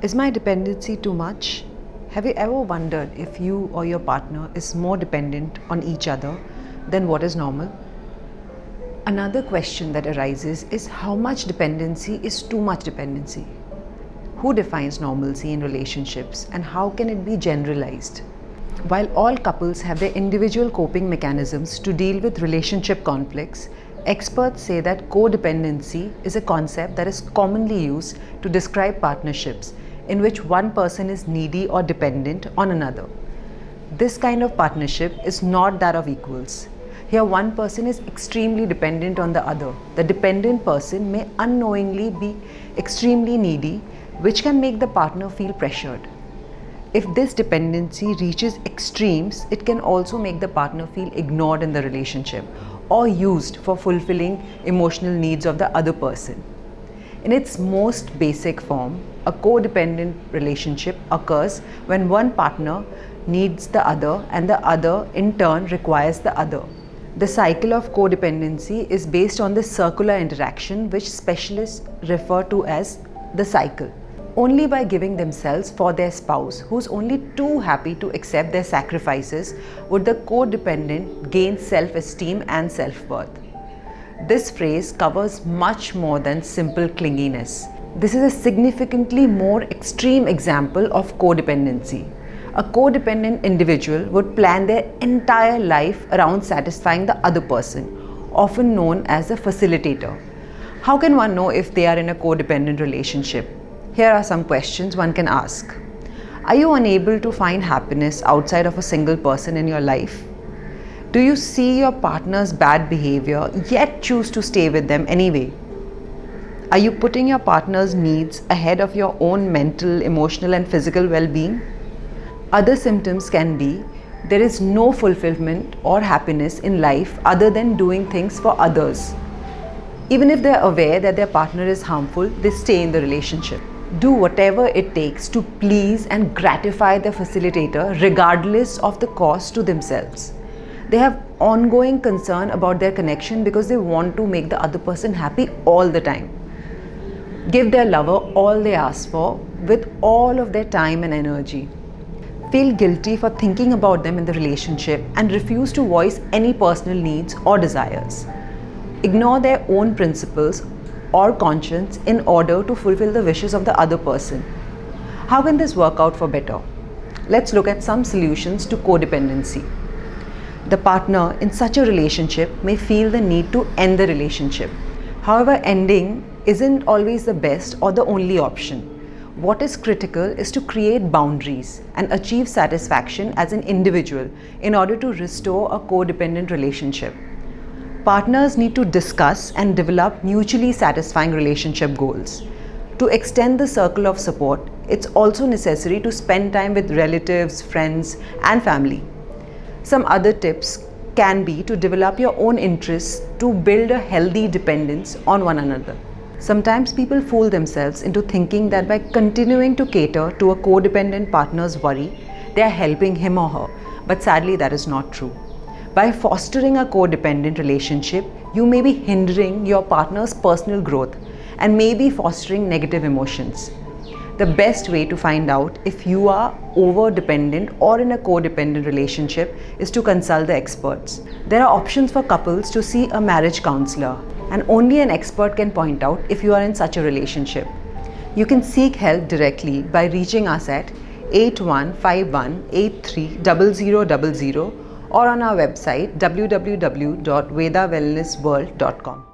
Is my dependency too much? Have you ever wondered if you or your partner is more dependent on each other than what is normal? Another question that arises is how much dependency is too much dependency? Who defines normalcy in relationships and how can it be generalized? While all couples have their individual coping mechanisms to deal with relationship conflicts, experts say that codependency is a concept that is commonly used to describe partnerships in which one person is needy or dependent on another. This kind of partnership is not that of equals. Here, one person is extremely dependent on the other. The dependent person may unknowingly be extremely needy, which can make the partner feel pressured. If this dependency reaches extremes, it can also make the partner feel ignored in the relationship or used for fulfilling emotional needs of the other person. In its most basic form, a codependent relationship occurs when one partner needs the other and the other in turn requires the other. The cycle of codependency is based on this circular interaction, which specialists refer to as the cycle. Only by giving themselves for their spouse, who's only too happy to accept their sacrifices, would the codependent gain self-esteem and self-worth. This phrase covers much more than simple clinginess. This is a significantly more extreme example of codependency. A codependent individual would plan their entire life around satisfying the other person, often known as a facilitator. How can one know if they are in a codependent relationship? Here are some questions one can ask. Are you unable to find happiness outside of a single person in your life? Do you see your partner's bad behavior yet choose to stay with them anyway? Are you putting your partner's needs ahead of your own mental, emotional, and physical well-being? Other symptoms can be there is no fulfillment or happiness in life other than doing things for others. Even if they're aware that their partner is harmful, they stay in the relationship. Do whatever it takes to please and gratify the facilitator regardless of the cost to themselves. They have ongoing concern about their connection because they want to make the other person happy all the time. Give their lover all they ask for with all of their time and energy. Feel guilty for thinking about them in the relationship and refuse to voice any personal needs or desires. Ignore their own principles or conscience in order to fulfill the wishes of the other person. How can this work out for better? Let's look at some solutions to codependency. The partner in such a relationship may feel the need to end the relationship. However, ending isn't always the best or the only option. What is critical is to create boundaries and achieve satisfaction as an individual in order to restore a codependent relationship. Partners need to discuss and develop mutually satisfying relationship goals. To extend the circle of support, it's also necessary to spend time with relatives, friends, and family. Some other tips can be to develop your own interests to build a healthy dependence on one another. Sometimes people fool themselves into thinking that by continuing to cater to a codependent partner's worry, they are helping him or her, but sadly that is not true. By fostering a codependent relationship, you may be hindering your partner's personal growth and may be fostering negative emotions. The best way to find out if you are over-dependent or in a codependent relationship is to consult the experts. There are options for couples to see a marriage counselor, and only an expert can point out if you are in such a relationship. You can seek help directly by reaching us at 8151830000 or on our website www.vedawellnessworld.com.